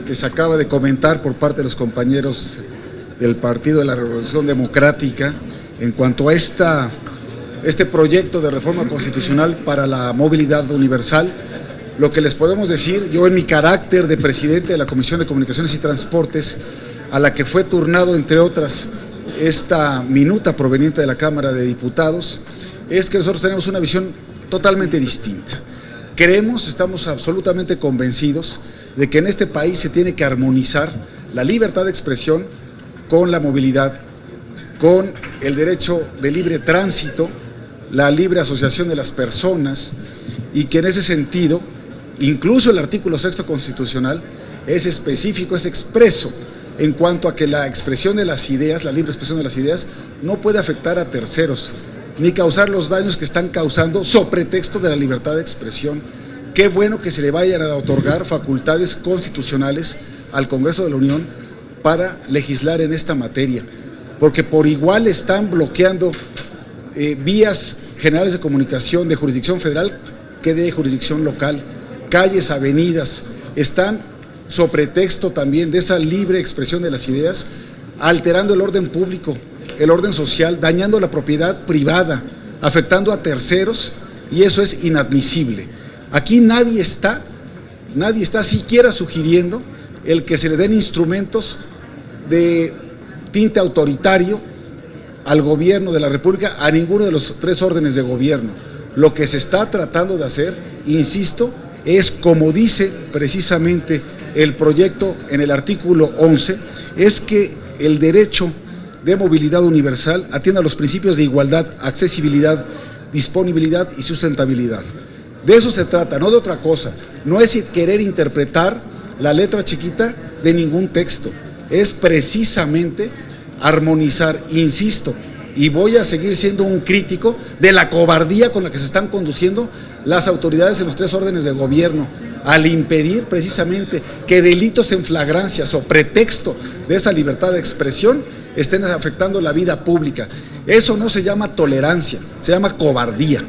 que se acaba de comentar por parte de los compañeros del Partido de la Revolución Democrática en cuanto a este proyecto de reforma constitucional para la movilidad universal. Lo que les podemos decir, yo en mi carácter de presidente de la Comisión de Comunicaciones y Transportes, a la que fue turnado, entre otras, esta minuta proveniente de la Cámara de Diputados, es que nosotros tenemos una visión totalmente distinta. Estamos absolutamente convencidos de que en este país se tiene que armonizar la libertad de expresión con la movilidad, con el derecho de libre tránsito, la libre asociación de las personas, y que en ese sentido, incluso el artículo 6º constitucional es específico, es expreso en cuanto a que la expresión de las ideas, la libre expresión de las ideas, no puede afectar a terceros, ni causar los daños que están causando sobre pretexto de la libertad de expresión. Qué bueno que se le vayan a otorgar facultades constitucionales al Congreso de la Unión para legislar en esta materia, porque por igual están bloqueando vías generales de comunicación de jurisdicción federal que de jurisdicción local, calles, avenidas, están sobre pretexto también de esa libre expresión de las ideas, alterando el orden público, el orden social, dañando la propiedad privada, afectando a terceros, y eso es inadmisible. Aquí nadie está siquiera sugiriendo el que se le den instrumentos de tinte autoritario al gobierno de la República, a ninguno de los tres órdenes de gobierno. Lo que se está tratando de hacer, insisto, es, como dice precisamente el proyecto en el artículo 11, es que el derecho de movilidad universal atienda a los principios de igualdad, accesibilidad, disponibilidad y sustentabilidad. De eso se trata, no de otra cosa. No es querer interpretar la letra chiquita de ningún texto, es precisamente armonizar, insisto, y voy a seguir siendo un crítico de la cobardía con la que se están conduciendo las autoridades en los tres órdenes de gobierno, al impedir precisamente que delitos en flagrancia, sobre pretexto de esa libertad de expresión, estén afectando la vida pública. Eso no se llama tolerancia, se llama cobardía,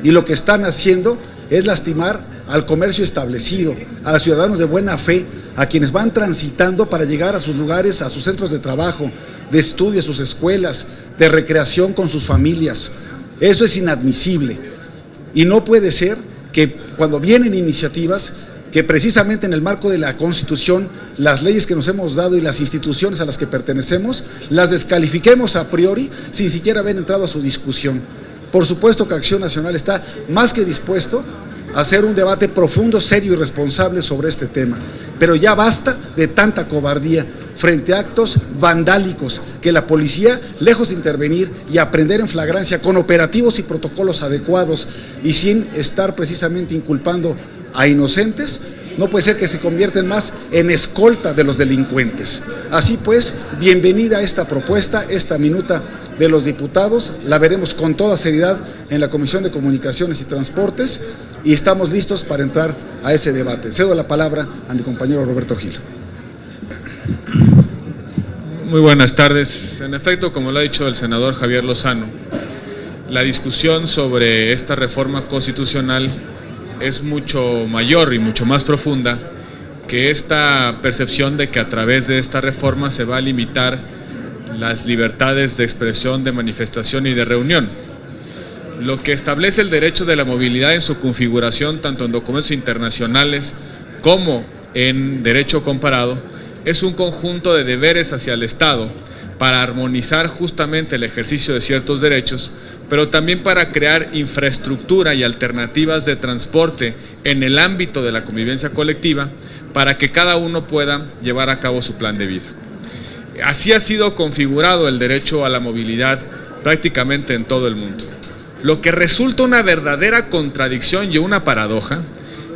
y lo que están haciendo es lastimar al comercio establecido, a los ciudadanos de buena fe, a quienes van transitando para llegar a sus lugares, a sus centros de trabajo, de estudio, a sus escuelas, de recreación con sus familias. Eso es inadmisible, y no puede ser que cuando vienen iniciativas que precisamente en el marco de la Constitución, las leyes que nos hemos dado y las instituciones a las que pertenecemos, las descalifiquemos a priori sin siquiera haber entrado a su discusión. Por supuesto que Acción Nacional está más que dispuesto a hacer un debate profundo, serio y responsable sobre este tema, pero ya basta de tanta cobardía frente a actos vandálicos que la policía, lejos de intervenir y aprender en flagrancia con operativos y protocolos adecuados y sin estar precisamente inculpando a inocentes, no puede ser que se convierten más en escolta de los delincuentes. Así pues, bienvenida a esta propuesta, esta minuta de los diputados, la veremos con toda seriedad en la Comisión de Comunicaciones y Transportes y estamos listos para entrar a ese debate. Cedo la palabra a mi compañero Roberto Gil. Muy buenas tardes. En efecto, como lo ha dicho el senador Javier Lozano, la discusión sobre esta reforma constitucional es mucho mayor y mucho más profunda que esta percepción de que a través de esta reforma se va a limitar las libertades de expresión, de manifestación y de reunión. Lo que establece el derecho de la movilidad en su configuración, tanto en documentos internacionales como en derecho comparado, es un conjunto de deberes hacia el Estado para armonizar justamente el ejercicio de ciertos derechos, pero también para crear infraestructura y alternativas de transporte en el ámbito de la convivencia colectiva para que cada uno pueda llevar a cabo su plan de vida. Así ha sido configurado el derecho a la movilidad prácticamente en todo el mundo. Lo que resulta una verdadera contradicción y una paradoja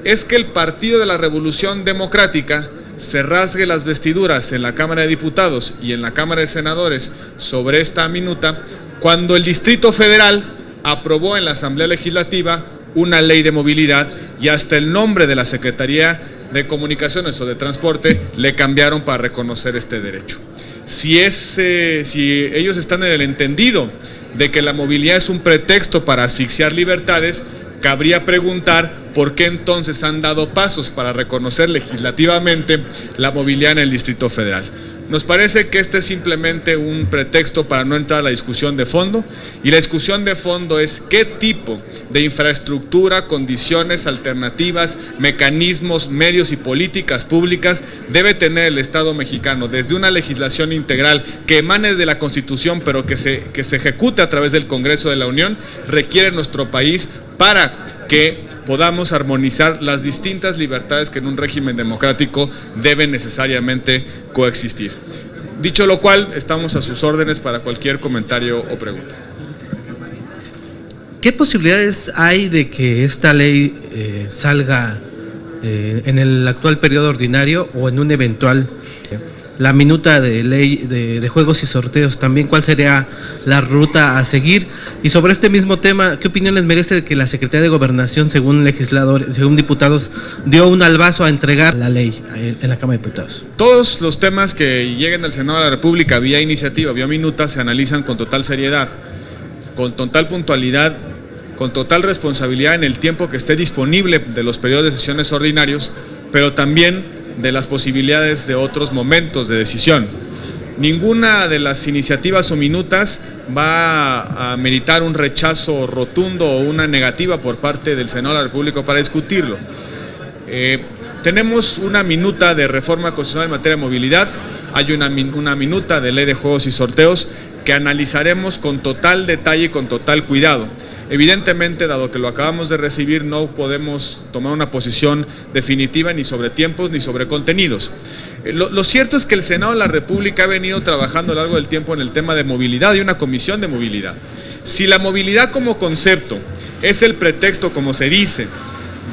es que el Partido de la Revolución Democrática se rasgue las vestiduras en la Cámara de Diputados y en la Cámara de Senadores sobre esta minuta, cuando el Distrito Federal aprobó en la Asamblea Legislativa una ley de movilidad y hasta el nombre de la Secretaría de Comunicaciones o de Transporte le cambiaron para reconocer este derecho. Si ellos están en el entendido de que la movilidad es un pretexto para asfixiar libertades, cabría preguntar por qué entonces han dado pasos para reconocer legislativamente la movilidad en el Distrito Federal. Nos parece que este es simplemente un pretexto para no entrar a la discusión de fondo, y la discusión de fondo es qué tipo de infraestructura, condiciones alternativas, mecanismos, medios y políticas públicas debe tener el Estado mexicano, desde una legislación integral que emane de la Constitución, pero que se ejecute a través del Congreso de la Unión, requiere nuestro país para que podamos armonizar las distintas libertades que en un régimen democrático deben necesariamente coexistir. Dicho lo cual, estamos a sus órdenes para cualquier comentario o pregunta. ¿Qué posibilidades hay de que esta ley salga en el actual periodo ordinario o en un eventual la minuta de ley de juegos y sorteos? También, ¿cuál sería la ruta a seguir? Y sobre este mismo tema, ¿qué opinión les merece que la Secretaría de Gobernación, según diputados, dio un albazo a entregar la ley en la Cámara de Diputados? Todos los temas que lleguen al Senado de la República vía iniciativa, vía minuta, se analizan con total seriedad, con total puntualidad, con total responsabilidad en el tiempo que esté disponible de los periodos de sesiones ordinarios, pero también de las posibilidades de otros momentos de decisión. Ninguna de las iniciativas o minutas va a meritar un rechazo rotundo o una negativa por parte del Senado de la República para discutirlo. Tenemos una minuta de reforma constitucional en materia de movilidad, hay una minuta de ley de juegos y sorteos que analizaremos con total detalle y con total cuidado. Evidentemente, dado que lo acabamos de recibir, no podemos tomar una posición definitiva ni sobre tiempos ni sobre contenidos. Lo cierto es que el Senado de la República ha venido trabajando a lo largo del tiempo en el tema de movilidad y una comisión de movilidad. Si la movilidad como concepto es el pretexto, como se dice,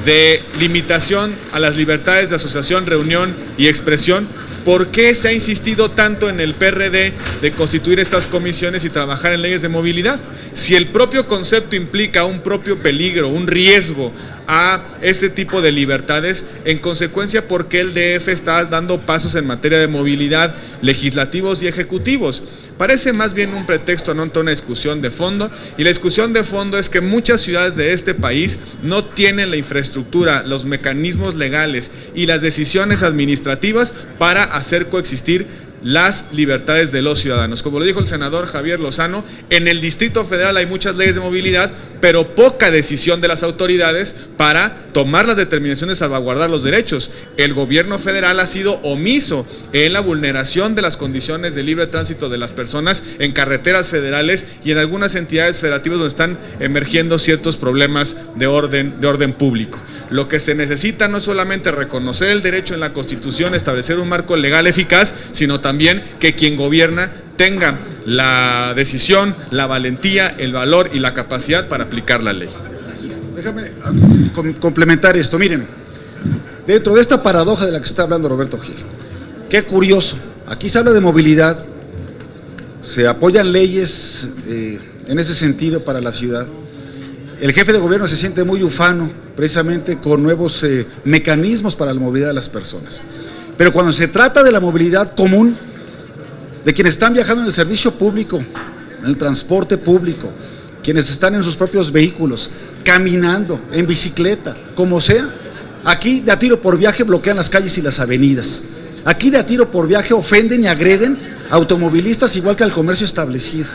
de limitación a las libertades de asociación, reunión y expresión, ¿por qué se ha insistido tanto en el PRD de constituir estas comisiones y trabajar en leyes de movilidad? Si el propio concepto implica un propio peligro, un riesgo a este tipo de libertades, en consecuencia, ¿por qué el DF está dando pasos en materia de movilidad legislativos y ejecutivos? Parece más bien un pretexto, no una discusión de fondo, y la discusión de fondo es que muchas ciudades de este país no tienen la infraestructura, los mecanismos legales y las decisiones administrativas para hacer coexistir las libertades de los ciudadanos. Como lo dijo el senador Javier Lozano, en el Distrito Federal hay muchas leyes de movilidad, pero poca decisión de las autoridades para tomar las determinaciones de salvaguardar los derechos. El gobierno federal ha sido omiso en la vulneración de las condiciones de libre tránsito de las personas en carreteras federales y en algunas entidades federativas donde están emergiendo ciertos problemas de orden público. Lo que se necesita no es solamente reconocer el derecho en la Constitución, establecer un marco legal eficaz, sino también que quien gobierna tenga la decisión, la valentía, el valor y la capacidad para aplicar la ley. Déjame complementar esto. Miren, dentro de esta paradoja de la que está hablando Roberto Gil, qué curioso, aquí se habla de movilidad, se apoyan leyes en ese sentido para la ciudad. El jefe de gobierno se siente muy ufano, precisamente con nuevos mecanismos para la movilidad de las personas. Pero cuando se trata de la movilidad común, de quienes están viajando en el servicio público, en el transporte público, quienes están en sus propios vehículos, caminando, en bicicleta, como sea, aquí de a tiro por viaje bloquean las calles y las avenidas. Aquí de a tiro por viaje ofenden y agreden a automovilistas igual que al comercio establecido.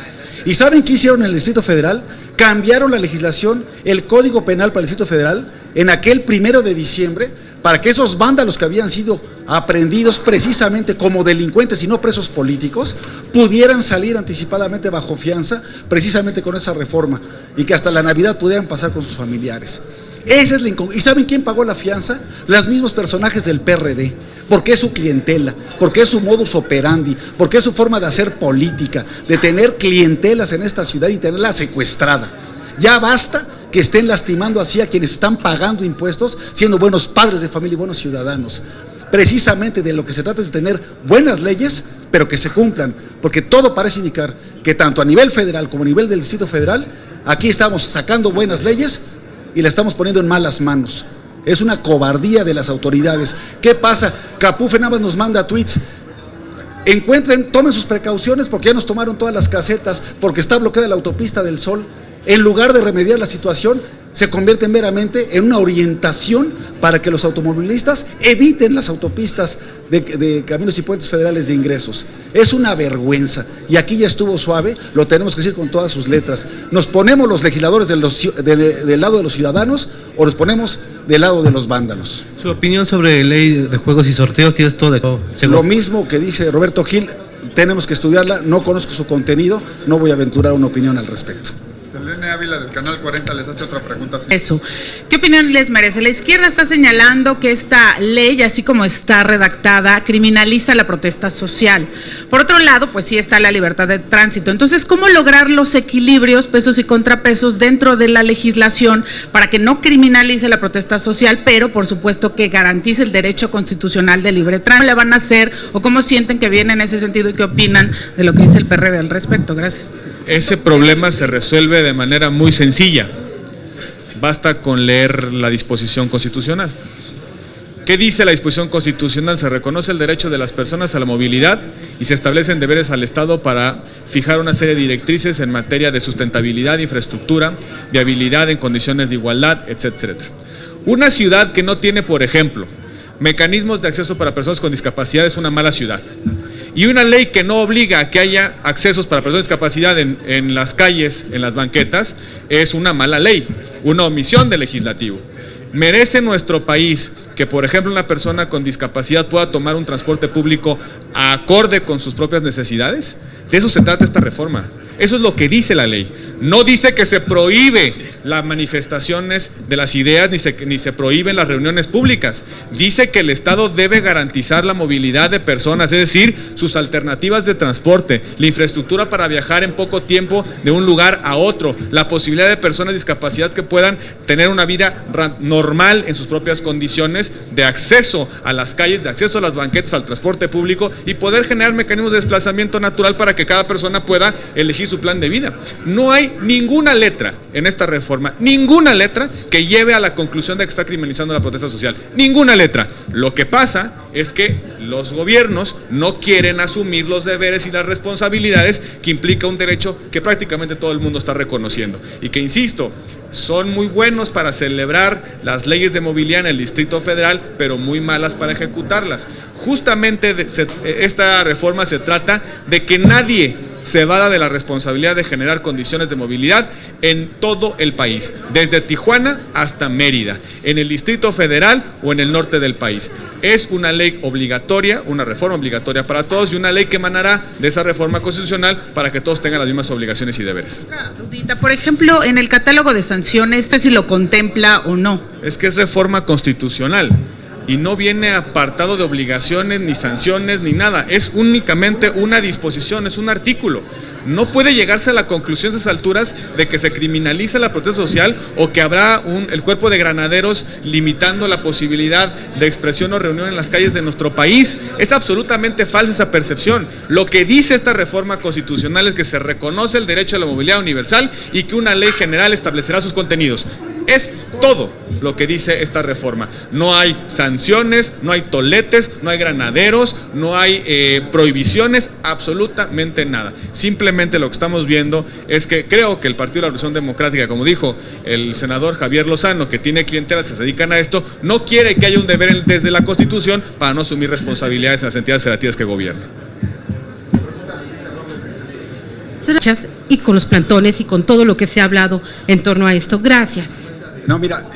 ¿Y saben qué hicieron en el Distrito Federal? Cambiaron la legislación, el Código Penal para el Distrito Federal, en aquel 1 de diciembre, para que esos vándalos que habían sido aprehendidos precisamente como delincuentes y no presos políticos, pudieran salir anticipadamente bajo fianza, precisamente con esa reforma, y que hasta la Navidad pudieran pasar con sus familiares. Esa es la ¿Y saben quién pagó la fianza? Los mismos personajes del PRD, porque es su clientela, porque es su modus operandi, porque es su forma de hacer política, de tener clientelas en esta ciudad y tenerla secuestrada. Ya basta que estén lastimando así a quienes están pagando impuestos, siendo buenos padres de familia y buenos ciudadanos. Precisamente de lo que se trata es de tener buenas leyes, pero que se cumplan, porque todo parece indicar que tanto a nivel federal como a nivel del Distrito Federal, aquí estamos sacando buenas leyes y la estamos poniendo en malas manos. Es una cobardía de las autoridades. ¿Qué pasa? Capufe nada más nos manda tweets. Tomen sus precauciones porque ya nos tomaron todas las casetas, porque está bloqueada la autopista del Sol. en lugar de remediar la situación, se convierte meramente en una orientación para que los automovilistas eviten las autopistas de caminos y puentes federales de ingresos. Es una vergüenza, y aquí ya estuvo suave, lo tenemos que decir con todas sus letras. ¿Nos ponemos los legisladores del lado de los ciudadanos o nos ponemos del lado de los vándalos? Su opinión sobre la ley de juegos y sorteos, ¿tienes todo de todo? Lo mismo que dice Roberto Gil, tenemos que estudiarla, no conozco su contenido, no voy a aventurar una opinión al respecto. Selene Ávila del Canal 40 les hace otra pregunta. Sí. Eso. ¿Qué opinión les merece? La izquierda está señalando que esta ley, así como está redactada, criminaliza la protesta social. Por otro lado, pues sí está la libertad de tránsito. Entonces, ¿cómo lograr los equilibrios, pesos y contrapesos dentro de la legislación para que no criminalice la protesta social, pero por supuesto que garantice el derecho constitucional de libre tránsito? ¿Cómo le van a hacer o cómo sienten que viene en ese sentido y qué opinan de lo que dice el PRD al respecto? Gracias. Ese problema se resuelve de manera muy sencilla. Basta con leer la disposición constitucional. ¿Qué dice la disposición constitucional? Se reconoce el derecho de las personas a la movilidad y se establecen deberes al Estado para fijar una serie de directrices en materia de sustentabilidad, infraestructura, viabilidad en condiciones de igualdad, etcétera. Una ciudad que no tiene, por ejemplo, mecanismos de acceso para personas con discapacidad es una mala ciudad. Y una ley que no obliga a que haya accesos para personas con discapacidad en las calles, en las banquetas, es una mala ley, una omisión del legislativo. ¿Merece nuestro país que, por ejemplo, una persona con discapacidad pueda tomar un transporte público acorde con sus propias necesidades? De eso se trata esta reforma. Eso es lo que dice la ley. No dice que se prohíbe las manifestaciones de las ideas ni se prohíben las reuniones públicas. Dice que el Estado debe garantizar la movilidad de personas, es decir, sus alternativas de transporte, la infraestructura para viajar en poco tiempo de un lugar a otro, la posibilidad de personas con discapacidad que puedan tener una vida normal en sus propias condiciones, de acceso a las calles, de acceso a las banquetas, al transporte público y poder generar mecanismos de desplazamiento natural para que cada persona pueda elegir su plan de vida. No hay ninguna letra en esta reforma, ninguna letra que lleve a la conclusión de que está criminalizando la protesta social, ninguna letra. Lo que pasa es que los gobiernos no quieren asumir los deberes y las responsabilidades que implica un derecho que prácticamente todo el mundo está reconociendo y que, insisto, son muy buenos para celebrar las leyes de movilidad en el Distrito Federal, pero muy malas para ejecutarlas. Justamente esta reforma se trata de que nadie se evada de la responsabilidad de generar condiciones de movilidad en todo el país, desde Tijuana hasta Mérida, en el Distrito Federal o en el norte del país. Es una ley obligatoria, una reforma obligatoria para todos y una ley que emanará de esa reforma constitucional para que todos tengan las mismas obligaciones y deberes. Por ejemplo, en el catálogo de sanciones, si lo contempla o no. Es que es reforma constitucional y no viene apartado de obligaciones, ni sanciones, ni nada. Es únicamente una disposición, es un artículo. No puede llegarse a la conclusión a esas alturas de que se criminaliza la protesta social o que habrá el cuerpo de granaderos limitando la posibilidad de expresión o reunión en las calles de nuestro país. Es absolutamente falsa esa percepción. Lo que dice esta reforma constitucional es que se reconoce el derecho a la movilidad universal y que una ley general establecerá sus contenidos. Es todo lo que dice esta reforma. No hay sanciones, no hay toletes, no hay granaderos, no hay prohibiciones, absolutamente nada. Simplemente lo que estamos viendo es que creo que el Partido de la Revolución Democrática, como dijo el senador Javier Lozano, que tiene clientelas que se dedican a esto, no quiere que haya un deber desde la Constitución para no asumir responsabilidades en las entidades federativas que gobiernan. Y con los plantones y con todo lo que se ha hablado en torno a esto. Gracias. No, mira,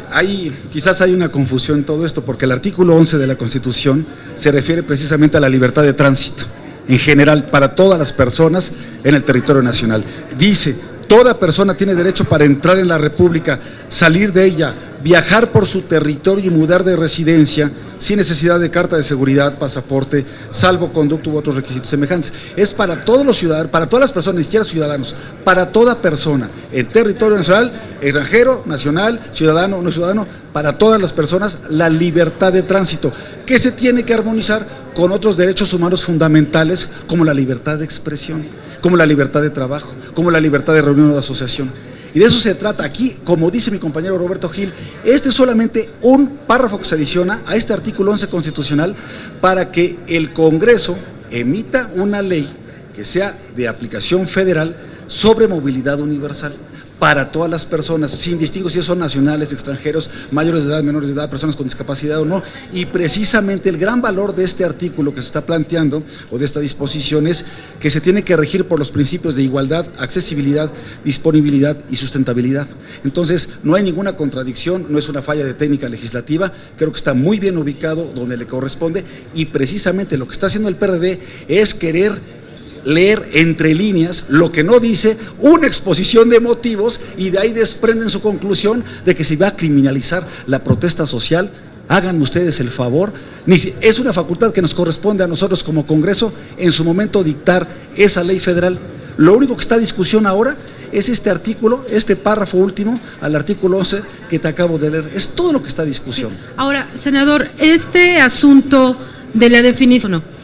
quizás hay una confusión en todo esto, porque el artículo 11 de la Constitución se refiere precisamente a la libertad de tránsito, en general, para todas las personas en el territorio nacional. Dice, toda persona tiene derecho para entrar en la República, salir de ella, viajar por su territorio y mudar de residencia sin necesidad de carta de seguridad, pasaporte, salvoconducto u otros requisitos semejantes. Es para todos los ciudadanos, para todas las personas, ni siquiera ciudadanos, para toda persona, en territorio nacional, extranjero, nacional, ciudadano o no ciudadano, para todas las personas la libertad de tránsito, que se tiene que armonizar con otros derechos humanos fundamentales como la libertad de expresión, como la libertad de trabajo, como la libertad de reunión o de asociación. Y de eso se trata aquí, como dice mi compañero Roberto Gil, este es solamente un párrafo que se adiciona a este artículo 11 constitucional para que el Congreso emita una ley que sea de aplicación federal sobre movilidad universal, para todas las personas, sin distingo si son nacionales, extranjeros, mayores de edad, menores de edad, personas con discapacidad o no. Y precisamente el gran valor de este artículo que se está planteando, o de esta disposición, es que se tiene que regir por los principios de igualdad, accesibilidad, disponibilidad y sustentabilidad. Entonces, no hay ninguna contradicción, no es una falla de técnica legislativa, creo que está muy bien ubicado donde le corresponde, y precisamente lo que está haciendo el PRD es querer leer entre líneas lo que no dice una exposición de motivos, y de ahí desprenden su conclusión de que se va a criminalizar la protesta social. Hagan ustedes el favor, es una facultad que nos corresponde a nosotros como Congreso en su momento dictar esa ley federal. Lo único que está en discusión ahora es este artículo, este párrafo último al artículo 11 que te acabo de leer, es todo lo que está en discusión. Sí. Ahora, senador, este asunto de la definición, ¿no?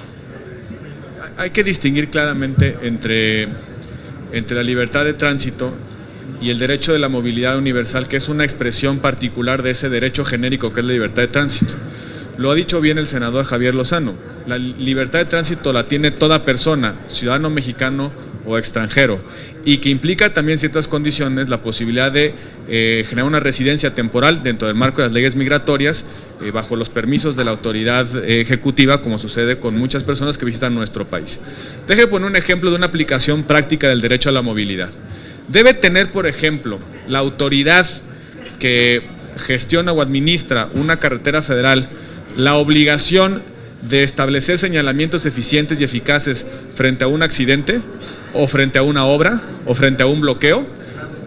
Hay que distinguir claramente entre la libertad de tránsito y el derecho de la movilidad universal, que es una expresión particular de ese derecho genérico que es la libertad de tránsito. Lo ha dicho bien el senador Javier Lozano, la libertad de tránsito la tiene toda persona, ciudadano mexicano o extranjero, y que implica también ciertas condiciones, la posibilidad de generar una residencia temporal dentro del marco de las leyes migratorias, bajo los permisos de la autoridad ejecutiva, como sucede con muchas personas que visitan nuestro país. Déjeme poner un ejemplo de una aplicación práctica del derecho a la movilidad. Debe tener, por ejemplo, la autoridad que gestiona o administra una carretera federal la obligación de establecer señalamientos eficientes y eficaces frente a un accidente, o frente a una obra, o frente a un bloqueo,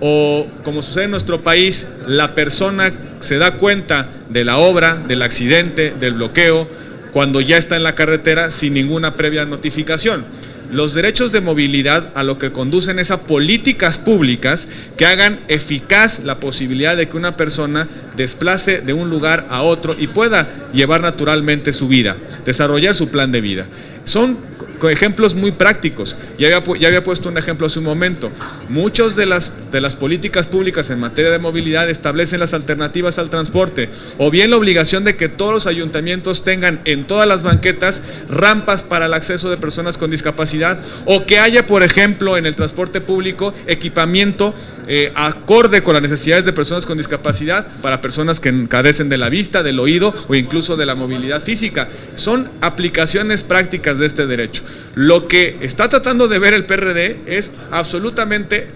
o como sucede en nuestro país, la persona se da cuenta de la obra, del accidente, del bloqueo, cuando ya está en la carretera sin ninguna previa notificación. Los derechos de movilidad a lo que conducen es a políticas públicas que hagan eficaz la posibilidad de que una persona desplace de un lugar a otro y pueda llevar naturalmente su vida, desarrollar su plan de vida. Son ejemplos muy prácticos. Ya había puesto un ejemplo hace un momento. Muchas de las políticas públicas en materia de movilidad establecen las alternativas al transporte, o bien la obligación de que todos los ayuntamientos tengan en todas las banquetas rampas para el acceso de personas con discapacidad, o que haya, por ejemplo, en el transporte público equipamiento acorde con las necesidades de personas con discapacidad para personas que carecen de la vista, del oído o incluso de la movilidad física. Son aplicaciones prácticas de este derecho. Lo que está tratando de ver el PRD es absolutamente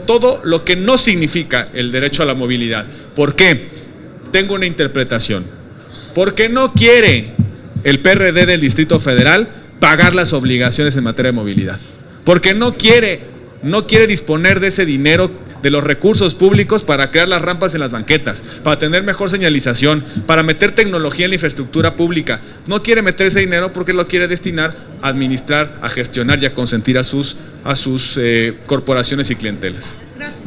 todo lo que no significa el derecho a la movilidad. ¿Por qué? Tengo una interpretación. Porque no quiere el PRD del Distrito Federal pagar las obligaciones en materia de movilidad. Porque no quiere disponer de ese dinero, de los recursos públicos para crear las rampas en las banquetas, para tener mejor señalización, para meter tecnología en la infraestructura pública. No quiere meter ese dinero porque lo quiere destinar a administrar, a gestionar y a consentir a sus corporaciones y clientelas. Gracias.